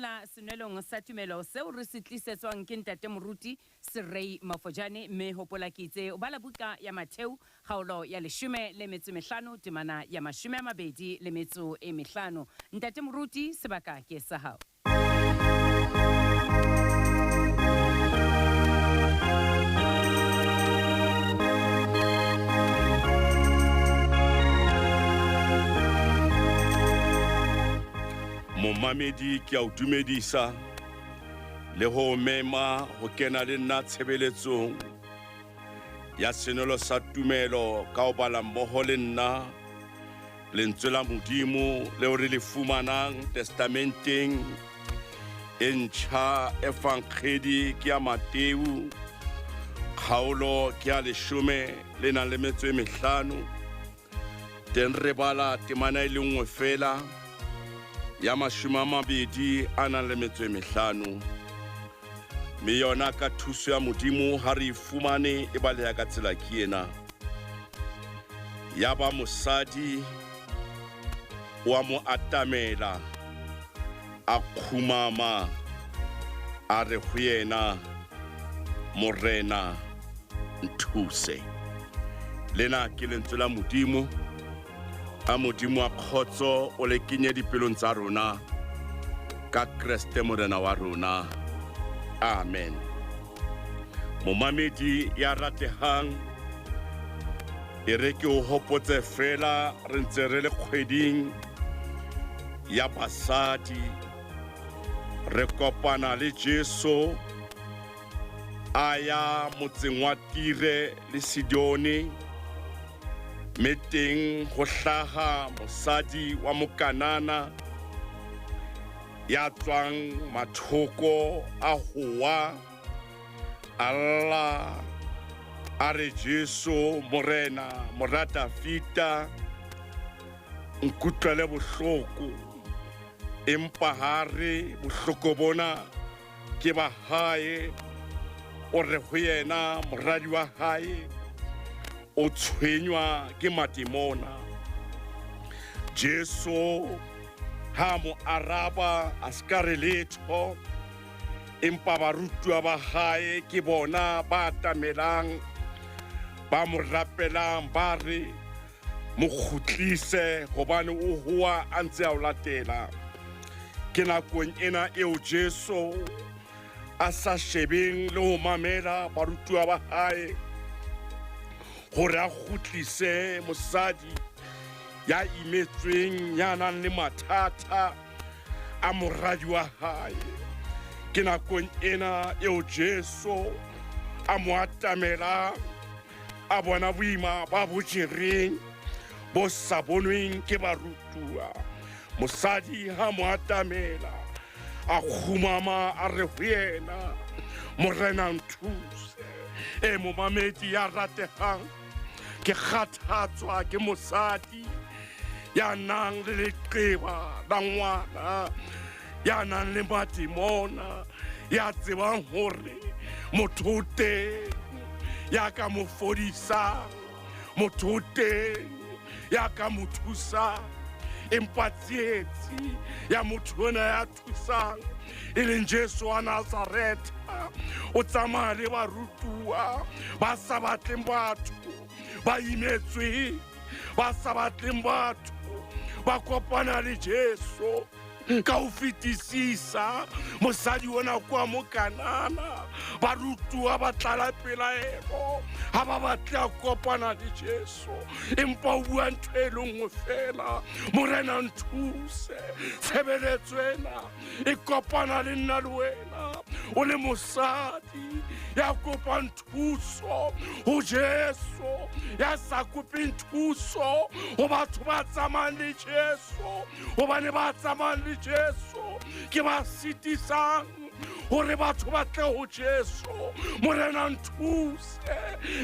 La senelong sa tumelo seo re se tlisetswang ke ntate moruti Serei Mafojane mme hopola ke itse o bala buka ya Matheu kgaolo ya 15 temana ya 25. Ntate moruti sebaka ke sa hao. Momamedi ke a o dumedisa le ho mema ho kena le nna tshebeletsong ya senelo sa tumelo ka o bala mmoho le nna lentswe la Modimo leo re le fumanang testamenteng e ntjha evankhedi ke ya Mateu kgaolo ke ya 15 teng re bala temana e le nngwe fela ya 25 mme yona ka thuso ya Modimo ha re fumane e baleha ka tsela ke ena ya ba mosadi wa mo atamela a khumama a re ho yena morena nthuse lena ke lentswe la Modimo a Modimo a khotso o le kenye dipelong tsa rona ka Kriste morena wa rona amen. Momamedi ya ratehang e re ke o hopotse fela re ntse re le kgweding ya basadi re kopana le Jesu aya motseng wa Tire le Sidoni meeting ho hlaha mosadi wa Mokanana ya tswang mathoko a howa Allah a re Jesu morena morata fita nkutlwele bohloko empa hare bohloko bona ke ba hae o re ho yena moradi wa hae o tshwenywa ke matimona Jesu ha mo araba askare letho empa barutwa ba hae ke bona ba tamelang ba mo rapelang ba re mo khutlise hobane o hoa a ntse a o latela ke nakong ena eo Jesu a sa shebeng le ho mamela barutwa ba hae hore a khutlise mosadi ya imetsweng ya nang le mathata a moradi wa hae ke nakong ena eo Jesu a mo atamela a bona boima ba bojereng bo sa bonweng ke barutwa mosadi ha mo atamela a khumama a re ho yena morena nthuse e momamedi ya ratehang ke kgathatswa ke mosadi ya nang le leqeba la ngwana ya nang le matimona ya tsebang hore motho o teng ya ka mo fodisang motho o teng ya ka mo thusang empa tsietsi ya motho ona ya thusang e leng Jesu wa Nazareta o tsamaya le barutwa ba sa batleng batho ba imetswe ba sa batleng batho ba kopana le Jesu ka o fetisisa mosadi ona kwa Mokanana barutwa ba tlala pelaelo ha ba batla kopana le Jesu empa o bua ntho e le nngwe fela morena nthuse tshebeletso ena e kopana le nna le wena o le mosadi ya kopa thuso ho Jesu ya sa kope thuso ho batho ba tsamayang le Jesu hobane ba tsamayang le Jesu ke ba sitisang hore batho ba tle ho Jesu morena nthuse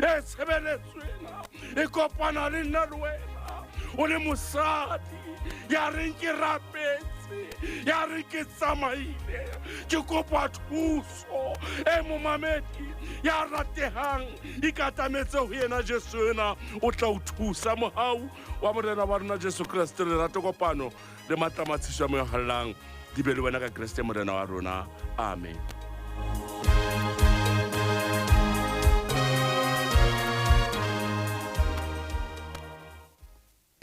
e tshebeletso ena e kopana le nna le wena o le mosadi ya reng ke rapetse ya re ke tsamaile ke kopa thuso e momamedi ya ratehang ikatametse ho yena Jesu ena o tla o thusa mohau wa morena wa rona Jesu Kriste le rate kopano le matamatsisho a mo hallang di be le wena ka Kriste morena wa rona amen.